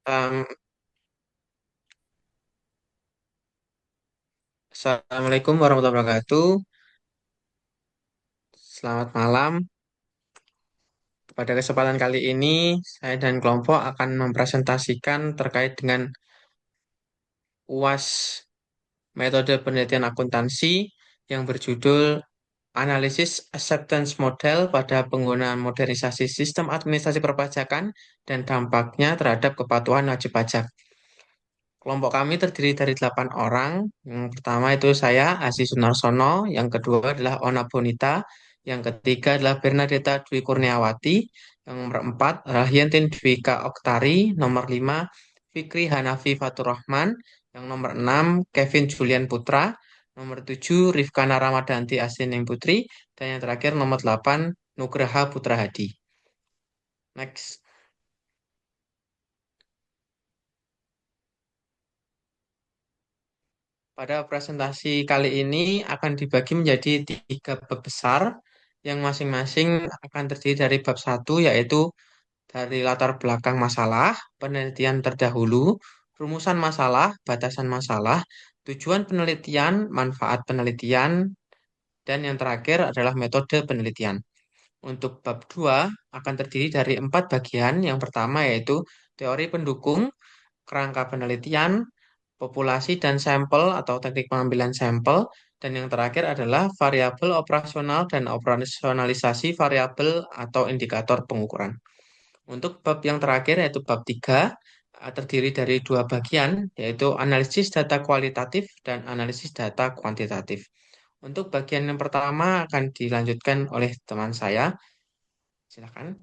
Um, Assalamualaikum warahmatullahi wabarakatuh. Selamat malam. Pada kesempatan kali ini, saya dan kelompok akan mempresentasikan terkait dengan UAS metode penelitian akuntansi yang berjudul Analisis Acceptance Model pada penggunaan modernisasi sistem administrasi perpajakan dan dampaknya terhadap kepatuhan wajib pajak. Kelompok kami terdiri dari 8 orang. Yang pertama itu saya, Aziz Sunarsono. Yang kedua adalah Ona Bonita. Yang ketiga adalah Bernadetta Dwi Kurniawati. Yang nomor 4 adalah Yentin Dwika Oktari. Nomor 5 Fikri Hanafi Faturrahman. Yang nomor 6 Kevin Julian Putra. Nomor 7 Rifkana Ramadanti Asining Putri. Dan yang terakhir nomor 8 Nugraha Putra Hadi. Next. Pada presentasi kali ini akan dibagi menjadi tiga bab besar yang masing-masing akan terdiri dari bab satu yaitu dari latar belakang masalah, penelitian terdahulu, rumusan masalah, batasan masalah, tujuan penelitian, manfaat penelitian, dan yang terakhir adalah metode penelitian. Untuk bab 2 akan terdiri dari empat bagian. Yang pertama yaitu teori pendukung, kerangka penelitian, populasi dan sampel atau teknik pengambilan sampel, dan yang terakhir adalah variabel operasional dan operasionalisasi variabel atau indikator pengukuran. Untuk bab yang terakhir yaitu bab 3 terdiri dari dua bagian yaitu analisis data kualitatif dan analisis data kuantitatif. Untuk bagian yang pertama akan dilanjutkan oleh teman saya. Silakan.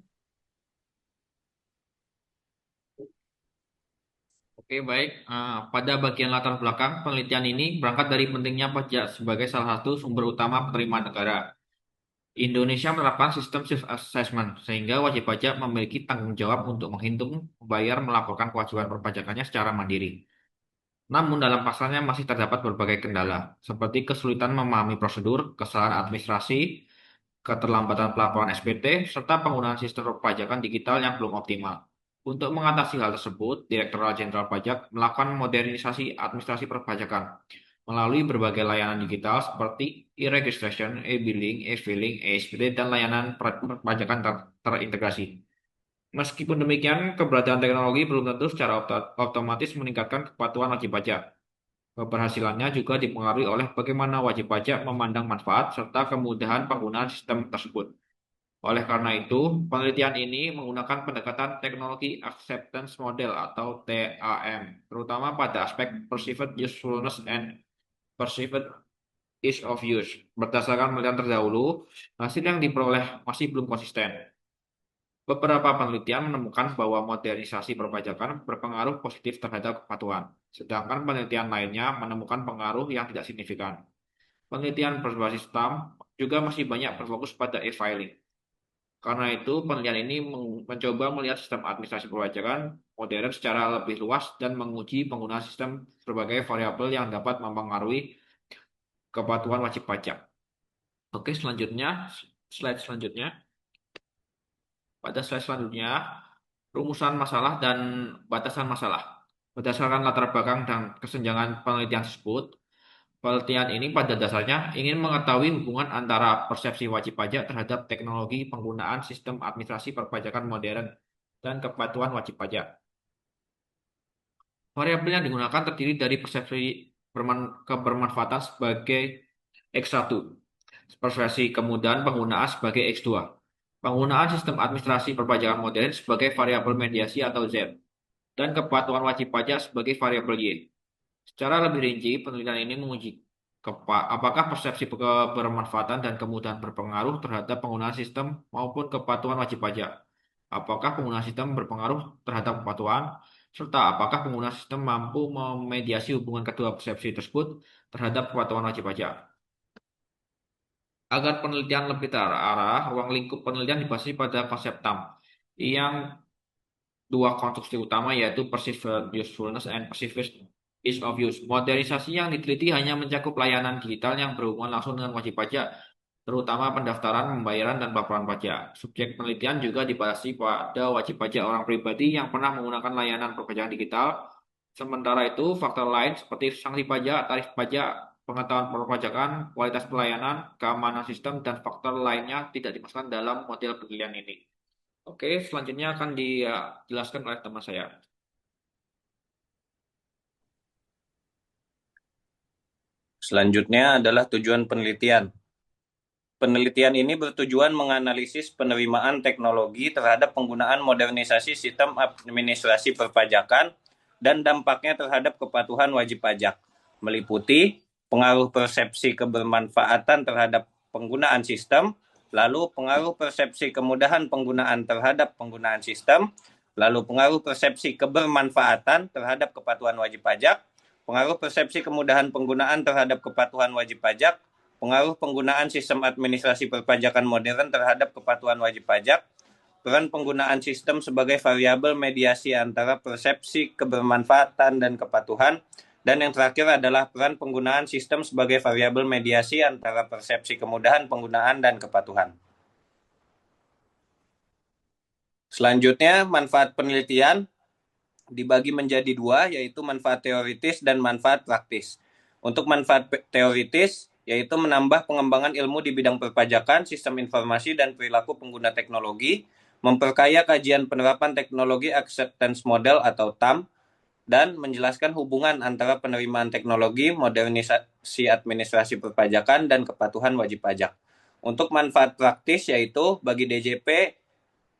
Oke, baik. Pada bagian latar belakang, penelitian ini berangkat dari pentingnya pajak sebagai salah satu sumber utama penerimaan negara. Indonesia menerapkan sistem self-assessment, sehingga wajib pajak memiliki tanggung jawab untuk menghitung, membayar, melaporkan kewajiban perpajakannya secara mandiri. Namun dalam pasalnya masih terdapat berbagai kendala, seperti kesulitan memahami prosedur, kesalahan administrasi, keterlambatan pelaporan SPT, serta penggunaan sistem perpajakan digital yang belum optimal. Untuk mengatasi hal tersebut, Direktorat Jenderal Pajak melakukan modernisasi administrasi perpajakan melalui berbagai layanan digital seperti e-registration, e-billing, e-filing, e-SPT, dan layanan perpajakan terintegrasi. Meskipun demikian, keberadaan teknologi belum tentu secara otomatis meningkatkan kepatuhan wajib pajak. Keberhasilannya juga dipengaruhi oleh bagaimana wajib pajak memandang manfaat serta kemudahan penggunaan sistem tersebut. Oleh karena itu, penelitian ini menggunakan pendekatan teknologi acceptance model atau TAM, terutama pada aspek perceived usefulness and perceived ease of use. Berdasarkan penelitian terdahulu, hasil yang diperoleh masih belum konsisten. Beberapa penelitian menemukan bahwa modernisasi perpajakan berpengaruh positif terhadap kepatuhan, sedangkan penelitian lainnya menemukan pengaruh yang tidak signifikan. Penelitian berbasis TAM juga masih banyak berfokus pada e-filing. Karena itu, penelitian ini mencoba melihat sistem administrasi perpajakan modern secara lebih luas dan menguji penggunaan sistem berbagai variabel yang dapat mempengaruhi kepatuhan wajib pajak. Oke, selanjutnya, slide selanjutnya. Pada slide selanjutnya, rumusan masalah dan batasan masalah. Berdasarkan latar belakang dan kesenjangan penelitian tersebut, penelitian ini pada dasarnya ingin mengetahui hubungan antara persepsi wajib pajak terhadap teknologi penggunaan sistem administrasi perpajakan modern dan kepatuhan wajib pajak. Variabel yang digunakan terdiri dari persepsi kebermanfaatan sebagai X1, persepsi kemudahan penggunaan sebagai X2, penggunaan sistem administrasi perpajakan modern sebagai variabel mediasi atau Z, dan kepatuhan wajib pajak sebagai variabel Y. Secara lebih rinci, penelitian ini menguji apakah persepsi kebermanfaatan dan kemudahan berpengaruh terhadap penggunaan sistem maupun kepatuhan wajib pajak. Apakah penggunaan sistem berpengaruh terhadap kepatuhan, serta apakah penggunaan sistem mampu memediasi hubungan kedua persepsi tersebut terhadap kepatuhan wajib pajak. Agar penelitian lebih terarah, ruang lingkup penelitian dibatasi pada konsep TAM, yang dua konstruksi utama yaitu perceived usefulness and perceived ease of use. Modernisasi yang diteliti hanya mencakup layanan digital yang berhubungan langsung dengan wajib pajak terutama pendaftaran, pembayaran, dan pelaporan pajak. Subjek penelitian juga dibatasi pada wajib pajak orang pribadi yang pernah menggunakan layanan perpajakan digital. Sementara itu, faktor lain seperti sanksi pajak, tarif pajak, pengetahuan perpajakan, kualitas pelayanan, keamanan sistem, dan faktor lainnya tidak dimasukkan dalam model penilaian ini. Oke, selanjutnya akan dijelaskan oleh teman saya. Selanjutnya adalah tujuan penelitian. Penelitian ini bertujuan menganalisis penerimaan teknologi terhadap penggunaan modernisasi sistem administrasi perpajakan dan dampaknya terhadap kepatuhan wajib pajak, meliputi pengaruh persepsi kebermanfaatan terhadap penggunaan sistem, lalu pengaruh persepsi kemudahan penggunaan terhadap penggunaan sistem, lalu pengaruh persepsi kebermanfaatan terhadap kepatuhan wajib pajak, pengaruh persepsi kemudahan penggunaan terhadap kepatuhan wajib pajak, pengaruh penggunaan sistem administrasi perpajakan modern terhadap kepatuhan wajib pajak, peran penggunaan sistem sebagai variabel mediasi antara persepsi kebermanfaatan dan kepatuhan, dan yang terakhir adalah peran penggunaan sistem sebagai variabel mediasi antara persepsi kemudahan penggunaan dan kepatuhan. Selanjutnya, manfaat penelitian dibagi menjadi dua, yaitu manfaat teoritis dan manfaat praktis. Untuk manfaat teoritis, yaitu menambah pengembangan ilmu di bidang perpajakan, sistem informasi, dan perilaku pengguna teknologi, memperkaya kajian penerapan teknologi acceptance model atau TAM, dan menjelaskan hubungan antara penerimaan teknologi, modernisasi administrasi perpajakan, dan kepatuhan wajib pajak. Untuk manfaat praktis, yaitu bagi DJP,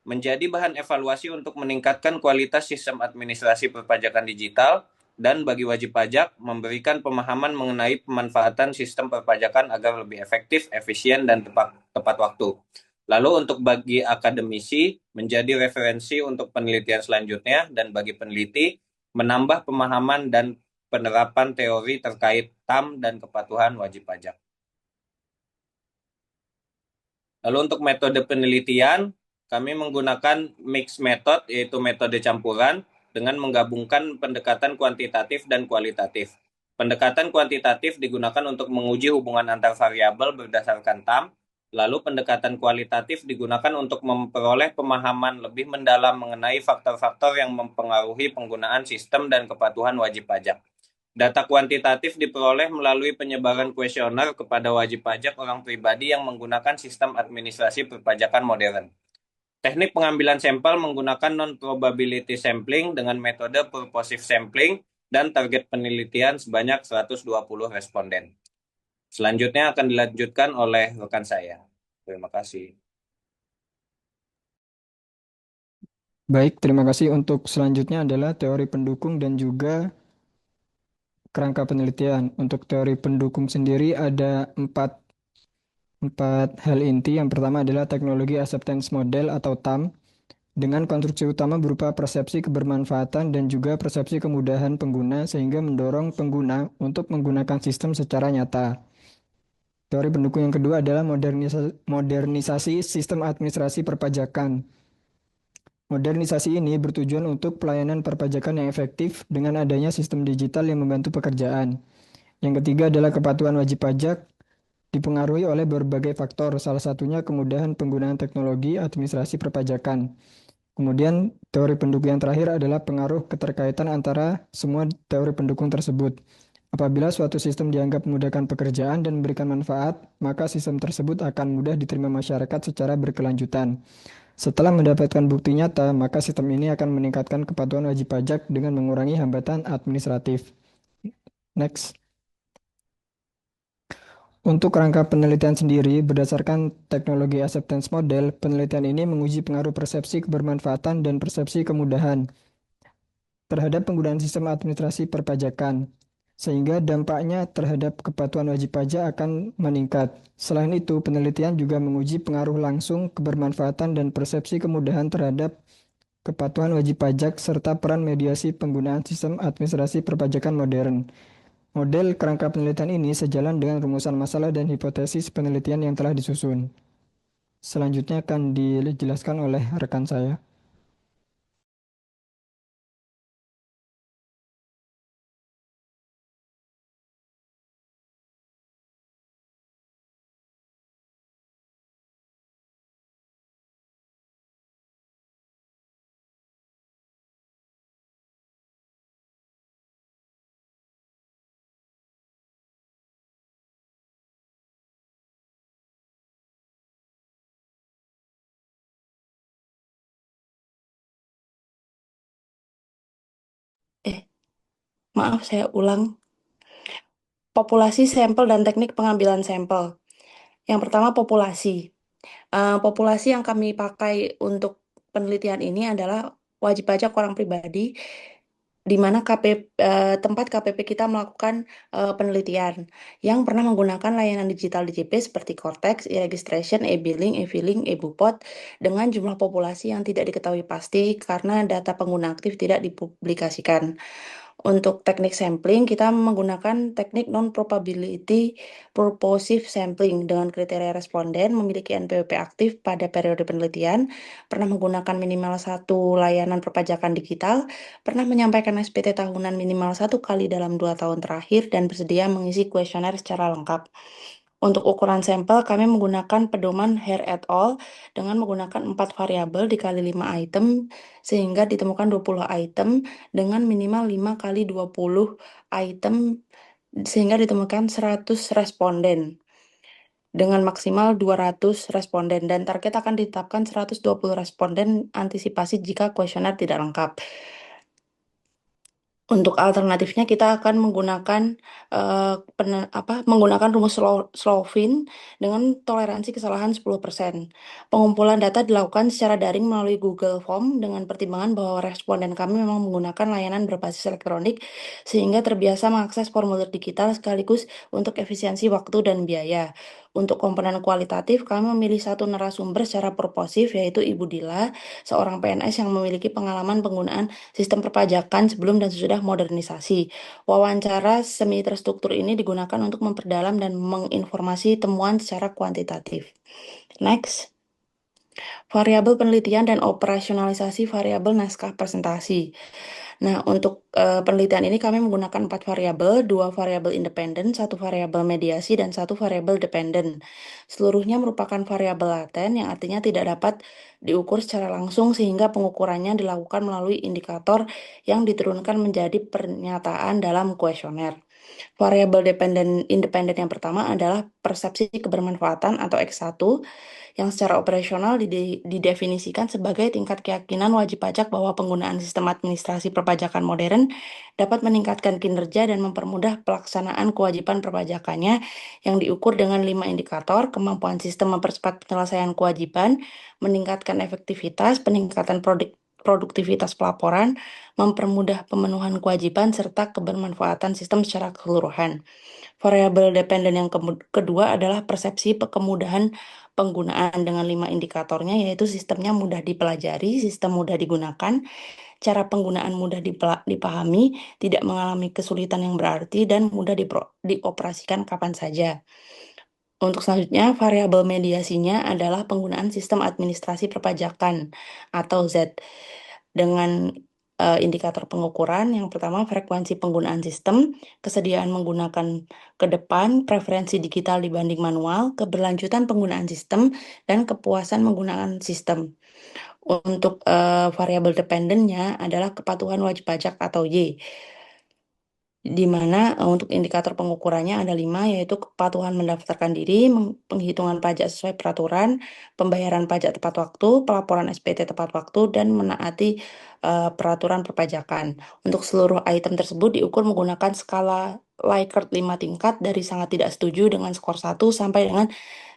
menjadi bahan evaluasi untuk meningkatkan kualitas sistem administrasi perpajakan digital, dan bagi wajib pajak memberikan pemahaman mengenai pemanfaatan sistem perpajakan agar lebih efektif, efisien, dan tepat waktu. Lalu untuk bagi akademisi menjadi referensi untuk penelitian selanjutnya, dan bagi peneliti menambah pemahaman dan penerapan teori terkait TAM dan kepatuhan wajib pajak. Lalu untuk metode penelitian, kami menggunakan mix method, yaitu metode campuran, dengan menggabungkan pendekatan kuantitatif dan kualitatif. Pendekatan kuantitatif digunakan untuk menguji hubungan antar variabel berdasarkan TAM, lalu pendekatan kualitatif digunakan untuk memperoleh pemahaman lebih mendalam mengenai faktor-faktor yang mempengaruhi penggunaan sistem dan kepatuhan wajib pajak. Data kuantitatif diperoleh melalui penyebaran kuesioner kepada wajib pajak orang pribadi yang menggunakan sistem administrasi perpajakan modern. Teknik pengambilan sampel menggunakan non-probability sampling dengan metode purposive sampling dan target penelitian sebanyak 120 responden. Selanjutnya akan dilanjutkan oleh rekan saya. Terima kasih. Baik, terima kasih. Untuk selanjutnya adalah teori pendukung dan juga kerangka penelitian. Untuk teori pendukung sendiri ada empat hal inti. Yang pertama adalah teknologi acceptance model atau TAM dengan konstruksi utama berupa persepsi kebermanfaatan dan juga persepsi kemudahan pengguna sehingga mendorong pengguna untuk menggunakan sistem secara nyata. Teori pendukung yang kedua adalah modernisasi sistem administrasi perpajakan. Modernisasi ini bertujuan untuk pelayanan perpajakan yang efektif dengan adanya sistem digital yang membantu pekerjaan. Yang ketiga adalah kepatuhan wajib pajak dipengaruhi oleh berbagai faktor, salah satunya kemudahan penggunaan teknologi administrasi perpajakan. Kemudian teori pendukung yang terakhir adalah pengaruh keterkaitan antara semua teori pendukung tersebut. Apabila suatu sistem dianggap memudahkan pekerjaan dan memberikan manfaat, maka sistem tersebut akan mudah diterima masyarakat secara berkelanjutan. Setelah mendapatkan bukti nyata, maka sistem ini akan meningkatkan kepatuhan wajib pajak dengan mengurangi hambatan administratif. Next. Untuk rangka penelitian sendiri, berdasarkan teknologi acceptance model, penelitian ini menguji pengaruh persepsi kebermanfaatan dan persepsi kemudahan terhadap penggunaan sistem administrasi perpajakan, sehingga dampaknya terhadap kepatuhan wajib pajak akan meningkat. Selain itu, penelitian juga menguji pengaruh langsung kebermanfaatan dan persepsi kemudahan terhadap kepatuhan wajib pajak serta peran mediasi penggunaan sistem administrasi perpajakan modern. Model kerangka penelitian ini sejalan dengan rumusan masalah dan hipotesis penelitian yang telah disusun. Selanjutnya akan dijelaskan oleh rekan saya. Maaf, saya ulang. Populasi sampel dan teknik pengambilan sampel. Yang pertama, populasi. Populasi yang kami pakai untuk penelitian ini adalah wajib pajak orang pribadi, di mana tempat KPP kita melakukan penelitian yang pernah menggunakan layanan digital DJP seperti Cortex, e-registration, e-billing, e-filing, e-bupot dengan jumlah populasi yang tidak diketahui pasti karena data pengguna aktif tidak dipublikasikan. Untuk teknik sampling, kita menggunakan teknik non-probability purposive sampling dengan kriteria responden memiliki NPWP aktif pada periode penelitian, pernah menggunakan minimal satu layanan perpajakan digital, pernah menyampaikan SPT tahunan minimal 1 kali dalam 2 tahun terakhir, dan bersedia mengisi kuesioner secara lengkap. Untuk ukuran sampel, kami menggunakan pedoman Hare et al. Dengan menggunakan 4 variabel dikali 5 item, sehingga ditemukan 20 item dengan minimal 5 kali 20 item, sehingga ditemukan 100 responden dengan maksimal 200 responden, dan target akan ditetapkan 120 responden antisipasi jika kuesioner tidak lengkap. Untuk alternatifnya kita akan menggunakan menggunakan rumus Slovin dengan toleransi kesalahan 10%. Pengumpulan data dilakukan secara daring melalui Google Form dengan pertimbangan bahwa responden kami memang menggunakan layanan berbasis elektronik sehingga terbiasa mengakses formulir digital sekaligus untuk efisiensi waktu dan biaya. Untuk komponen kualitatif, kami memilih satu narasumber secara proposif, yaitu Ibu Dila, seorang PNS yang memiliki pengalaman penggunaan sistem perpajakan sebelum dan sesudah modernisasi. Wawancara semi terstruktur ini digunakan untuk memperdalam dan menginformasi temuan secara kuantitatif. Next. Variabel penelitian dan operasionalisasi variabel naskah presentasi. Nah, untuk penelitian ini kami menggunakan 4 variabel, 2 variabel independen, 1 variabel mediasi, dan 1 variabel dependen. Seluruhnya merupakan variabel laten yang artinya tidak dapat diukur secara langsung sehingga pengukurannya dilakukan melalui indikator yang diturunkan menjadi pernyataan dalam kuesioner. Variabel independen yang pertama adalah persepsi kebermanfaatan atau X1 yang secara operasional didefinisikan sebagai tingkat keyakinan wajib pajak bahwa penggunaan sistem administrasi perpajakan modern dapat meningkatkan kinerja dan mempermudah pelaksanaan kewajiban perpajakannya, yang diukur dengan 5 indikator: kemampuan sistem mempercepat penyelesaian kewajiban, meningkatkan efektivitas, peningkatan produktivitas pelaporan, mempermudah pemenuhan kewajiban, serta kebermanfaatan sistem secara keseluruhan. Variabel dependen yang kedua adalah persepsi kemudahan penggunaan dengan 5 indikatornya, yaitu sistemnya mudah dipelajari, sistem mudah digunakan, cara penggunaan mudah dipahami, tidak mengalami kesulitan yang berarti, dan mudah dioperasikan kapan saja. Untuk selanjutnya, variabel mediasinya adalah penggunaan sistem administrasi perpajakan atau Z dengan indikator pengukuran. Yang pertama, frekuensi penggunaan sistem, kesediaan menggunakan ke depan, preferensi digital dibanding manual, keberlanjutan penggunaan sistem, dan kepuasan menggunakan sistem. Untuk variabel dependennya adalah kepatuhan wajib pajak atau Y, di mana untuk indikator pengukurannya ada 5, yaitu kepatuhan mendaftarkan diri, penghitungan pajak sesuai peraturan, pembayaran pajak tepat waktu, pelaporan SPT tepat waktu, dan menaati peraturan perpajakan. Untuk seluruh item tersebut diukur menggunakan skala Likert 5 tingkat dari sangat tidak setuju dengan skor 1 sampai dengan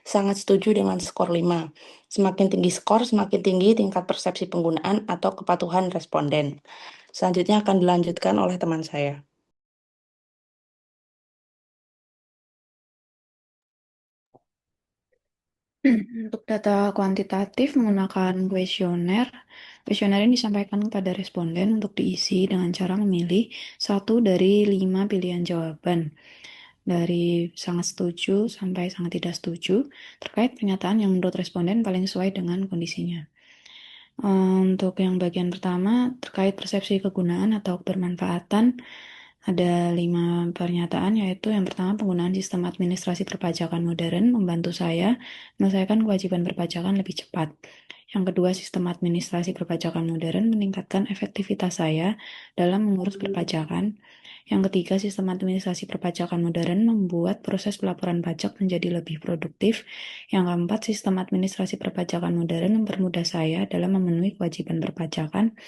sangat setuju dengan skor 5. Semakin tinggi skor, semakin tinggi tingkat persepsi penggunaan atau kepatuhan responden. Selanjutnya akan dilanjutkan oleh teman saya. Untuk data kuantitatif menggunakan kuesioner. Kuesioner ini disampaikan kepada responden untuk diisi dengan cara memilih 1 dari 5 pilihan jawaban, dari sangat setuju sampai sangat tidak setuju, terkait pernyataan yang menurut responden paling sesuai dengan kondisinya. Untuk yang bagian pertama, terkait persepsi kegunaan atau kebermanfaatan, ada 5 pernyataan, yaitu yang pertama, penggunaan sistem administrasi perpajakan modern membantu saya menyelesaikan kewajiban perpajakan lebih cepat. Yang kedua, sistem administrasi perpajakan modern meningkatkan efektivitas saya dalam mengurus perpajakan. Yang ketiga, sistem administrasi perpajakan modern membuat proses pelaporan pajak menjadi lebih produktif. Yang keempat, sistem administrasi perpajakan modern mempermudah saya dalam memenuhi kewajiban perpajakan.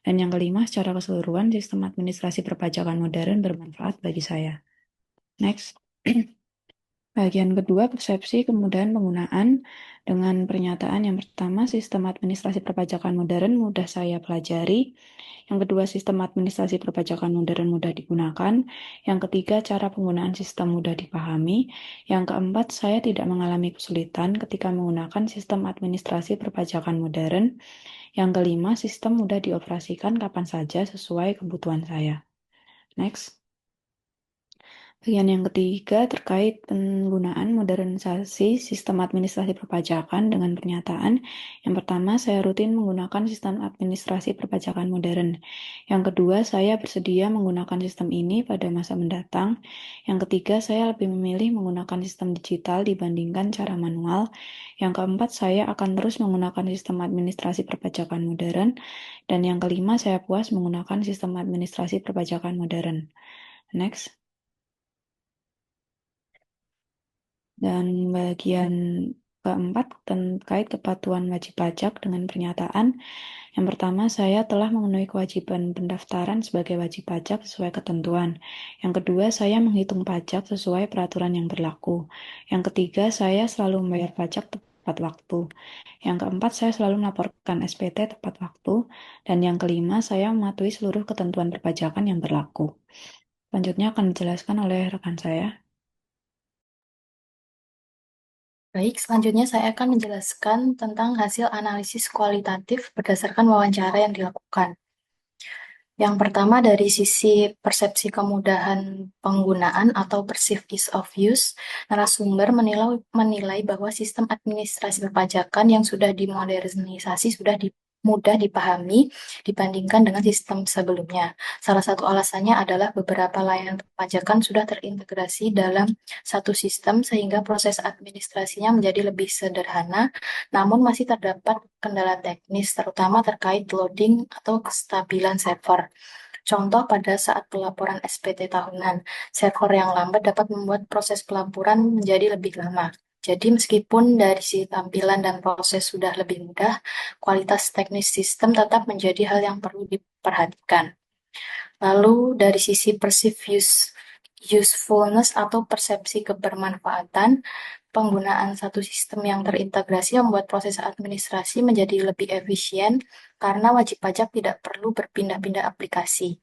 Dan yang kelima, secara keseluruhan, sistem administrasi perpajakan modern bermanfaat bagi saya. Next. Bagian kedua, persepsi kemudahan penggunaan dengan pernyataan yang pertama, sistem administrasi perpajakan modern mudah saya pelajari. Yang kedua, sistem administrasi perpajakan modern mudah digunakan. Yang ketiga, cara penggunaan sistem mudah dipahami. Yang keempat, saya tidak mengalami kesulitan ketika menggunakan sistem administrasi perpajakan modern. Yang kelima, sistem mudah dioperasikan kapan saja sesuai kebutuhan saya. Next. Bagian yang ketiga terkait penggunaan modernisasi sistem administrasi perpajakan dengan pernyataan. Yang pertama, saya rutin menggunakan sistem administrasi perpajakan modern. Yang kedua, saya bersedia menggunakan sistem ini pada masa mendatang. Yang ketiga, saya lebih memilih menggunakan sistem digital dibandingkan cara manual. Yang keempat, saya akan terus menggunakan sistem administrasi perpajakan modern. Dan yang kelima, saya puas menggunakan sistem administrasi perpajakan modern. Next. Dan bagian keempat terkait kepatuhan wajib pajak dengan pernyataan. Yang pertama, saya telah memenuhi kewajiban pendaftaran sebagai wajib pajak sesuai ketentuan. Yang kedua, saya menghitung pajak sesuai peraturan yang berlaku. Yang ketiga, saya selalu membayar pajak tepat waktu. Yang keempat, saya selalu melaporkan SPT tepat waktu. Dan yang kelima, saya mematuhi seluruh ketentuan perpajakan yang berlaku. Selanjutnya akan dijelaskan oleh rekan saya. Baik, selanjutnya saya akan menjelaskan tentang hasil analisis kualitatif berdasarkan wawancara yang dilakukan. Yang pertama dari sisi persepsi kemudahan penggunaan atau perceived ease of use, narasumber menilai bahwa sistem administrasi perpajakan yang sudah dimodernisasi sudah mudah dipahami dibandingkan dengan sistem sebelumnya. Salah satu alasannya adalah beberapa layanan perpajakan sudah terintegrasi dalam satu sistem sehingga proses administrasinya menjadi lebih sederhana, namun masih terdapat kendala teknis terutama terkait loading atau kestabilan server. Contoh pada saat pelaporan SPT tahunan, server yang lambat dapat membuat proses pelaporan menjadi lebih lama. Jadi meskipun dari sisi tampilan dan proses sudah lebih mudah, kualitas teknis sistem tetap menjadi hal yang perlu diperhatikan. Lalu dari sisi perceived usefulness atau persepsi kebermanfaatan, penggunaan satu sistem yang terintegrasi membuat proses administrasi menjadi lebih efisien karena wajib pajak tidak perlu berpindah-pindah aplikasi.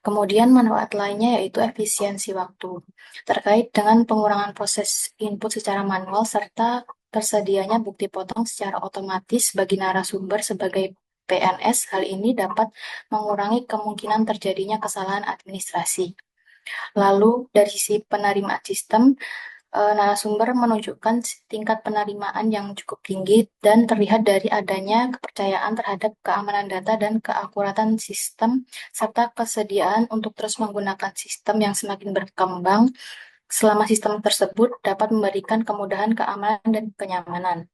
Kemudian manfaat lainnya yaitu efisiensi waktu, terkait dengan pengurangan proses input secara manual serta tersedianya bukti potong secara otomatis bagi narasumber sebagai PNS. Hal ini dapat mengurangi kemungkinan terjadinya kesalahan administrasi. Lalu dari sisi penerimaan sistem, narasumber menunjukkan tingkat penerimaan yang cukup tinggi dan terlihat dari adanya kepercayaan terhadap keamanan data dan keakuratan sistem serta kesediaan untuk terus menggunakan sistem yang semakin berkembang selama sistem tersebut dapat memberikan kemudahan, keamanan, dan kenyamanan.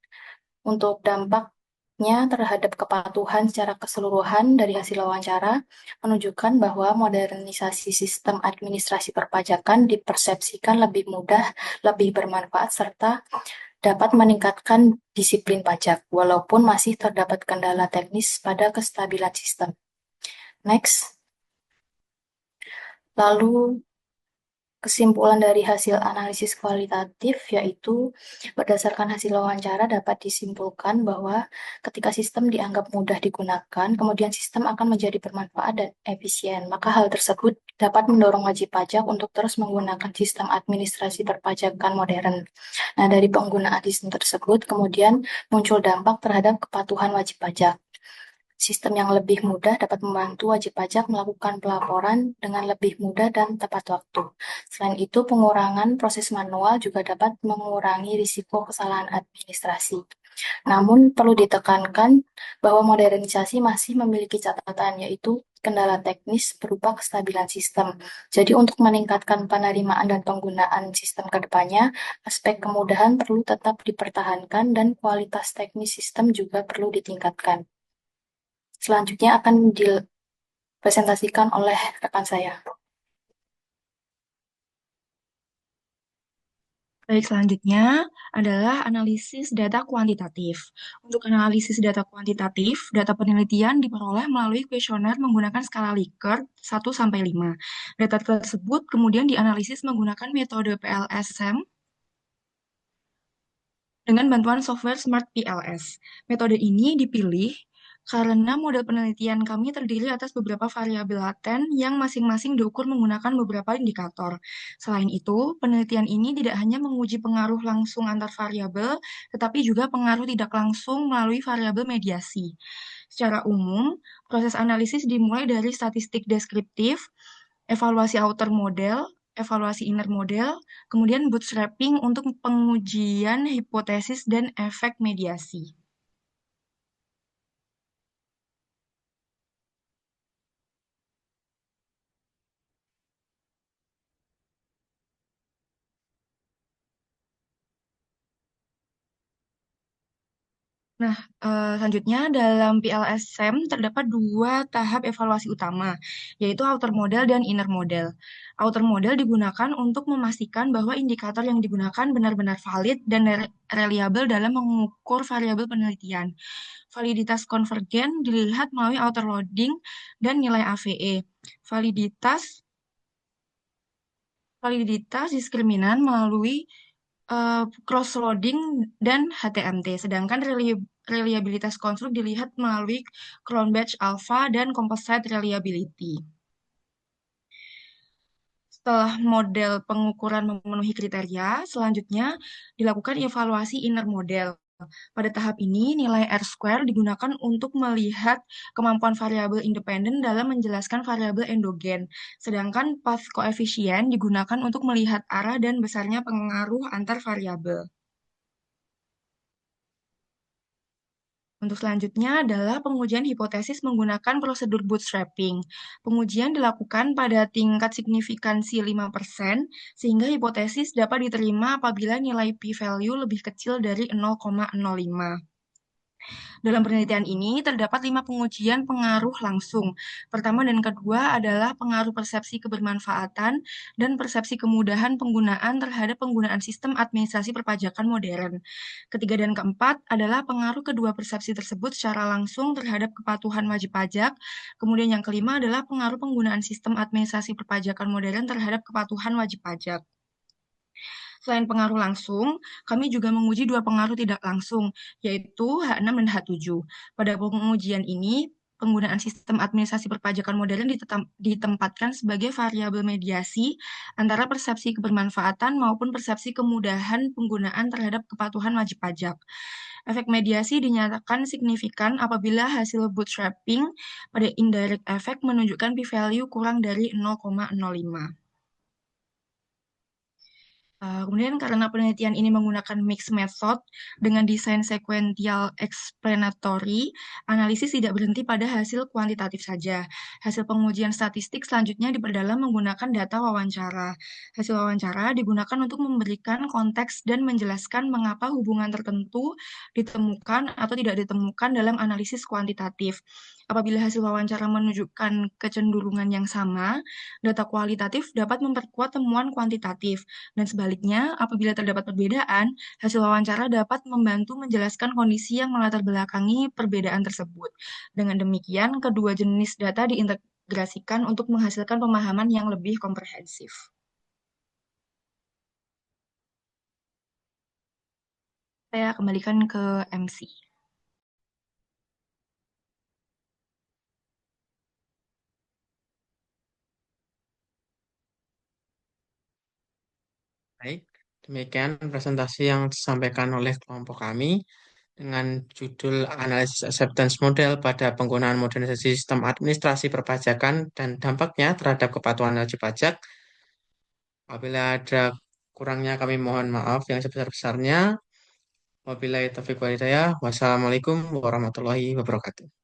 Untuk dampaknya terhadap kepatuhan secara keseluruhan dari hasil wawancara menunjukkan bahwa modernisasi sistem administrasi perpajakan dipersepsikan lebih mudah, lebih bermanfaat, serta dapat meningkatkan disiplin pajak, walaupun masih terdapat kendala teknis pada kestabilan sistem. Next. Lalu kesimpulan dari hasil analisis kualitatif yaitu berdasarkan hasil wawancara dapat disimpulkan bahwa ketika sistem dianggap mudah digunakan, kemudian sistem akan menjadi bermanfaat dan efisien. Maka hal tersebut dapat mendorong wajib pajak untuk terus menggunakan sistem administrasi perpajakan modern. Nah, dari penggunaan sistem tersebut kemudian muncul dampak terhadap kepatuhan wajib pajak. Sistem yang lebih mudah dapat membantu wajib pajak melakukan pelaporan dengan lebih mudah dan tepat waktu. Selain itu, pengurangan proses manual juga dapat mengurangi risiko kesalahan administrasi. Namun, perlu ditekankan bahwa modernisasi masih memiliki catatan, yaitu kendala teknis berupa kestabilan sistem. Jadi, untuk meningkatkan penerimaan dan penggunaan sistem ke depannya, aspek kemudahan perlu tetap dipertahankan dan kualitas teknis sistem juga perlu ditingkatkan. Selanjutnya akan dipresentasikan oleh rekan saya. Baik, selanjutnya adalah analisis data kuantitatif. Untuk analisis data kuantitatif, data penelitian diperoleh melalui kuesioner menggunakan skala Likert 1 sampai 5. Data tersebut kemudian dianalisis menggunakan metode PLSM dengan bantuan software Smart PLS. Metode ini dipilih karena model penelitian kami terdiri atas beberapa variabel laten yang masing-masing diukur menggunakan beberapa indikator. Selain itu, penelitian ini tidak hanya menguji pengaruh langsung antar variabel, tetapi juga pengaruh tidak langsung melalui variabel mediasi. Secara umum, proses analisis dimulai dari statistik deskriptif, evaluasi outer model, evaluasi inner model, kemudian bootstrapping untuk pengujian hipotesis dan efek mediasi. Nah, selanjutnya dalam PLSM terdapat dua tahap evaluasi utama, yaitu outer model dan inner model. Outer model digunakan untuk memastikan bahwa indikator yang digunakan benar-benar valid dan reliable dalam mengukur variabel penelitian. Validitas konvergen dilihat melalui outer loading dan nilai AVE. Validitas validitas diskriminan melalui cross-loading dan HTMT, sedangkan reliabilitas konstruk dilihat melalui Cronbach alpha dan composite reliability. Setelah model pengukuran memenuhi kriteria, selanjutnya dilakukan evaluasi inner model. Pada tahap ini, nilai R-square digunakan untuk melihat kemampuan variabel independen dalam menjelaskan variabel endogen, sedangkan path coefficient digunakan untuk melihat arah dan besarnya pengaruh antar variabel. Untuk selanjutnya adalah pengujian hipotesis menggunakan prosedur bootstrapping. Pengujian dilakukan pada tingkat signifikansi 5%, sehingga hipotesis dapat diterima apabila nilai p-value lebih kecil dari 0,05. Dalam penelitian ini terdapat 5 pengujian pengaruh langsung. Pertama dan kedua adalah pengaruh persepsi kebermanfaatan dan persepsi kemudahan penggunaan terhadap penggunaan sistem administrasi perpajakan modern. Ketiga dan keempat adalah pengaruh kedua persepsi tersebut secara langsung terhadap kepatuhan wajib pajak. Kemudian yang kelima adalah pengaruh penggunaan sistem administrasi perpajakan modern terhadap kepatuhan wajib pajak. Selain pengaruh langsung, kami juga menguji dua pengaruh tidak langsung, yaitu H6 dan H7. Pada pengujian ini, penggunaan sistem administrasi perpajakan modern ditempatkan sebagai variabel mediasi antara persepsi kebermanfaatan maupun persepsi kemudahan penggunaan terhadap kepatuhan wajib pajak. Efek mediasi dinyatakan signifikan apabila hasil bootstrapping pada indirect effect menunjukkan p-value kurang dari 0,05. Kemudian karena penelitian ini menggunakan mixed method dengan desain sequential explanatory, analisis tidak berhenti pada hasil kuantitatif saja. Hasil pengujian statistik selanjutnya diperdalam menggunakan data wawancara. Hasil wawancara digunakan untuk memberikan konteks dan menjelaskan mengapa hubungan tertentu ditemukan atau tidak ditemukan dalam analisis kuantitatif. Apabila hasil wawancara menunjukkan kecenderungan yang sama, data kualitatif dapat memperkuat temuan kuantitatif. Dan sebaliknya, apabila terdapat perbedaan, hasil wawancara dapat membantu menjelaskan kondisi yang melatar belakangi perbedaan tersebut. Dengan demikian, kedua jenis data diintegrasikan untuk menghasilkan pemahaman yang lebih komprehensif. Saya kembalikan ke MC. Baik, demikian presentasi yang disampaikan oleh kelompok kami dengan judul Analisis Acceptance Model pada penggunaan modernisasi sistem administrasi perpajakan dan dampaknya terhadap kepatuhan wajib pajak. Apabila ada kurangnya kami mohon maaf yang sebesar-besarnya. Wabillahi taufiq wal hidayah. Wassalamualaikum warahmatullahi wabarakatuh.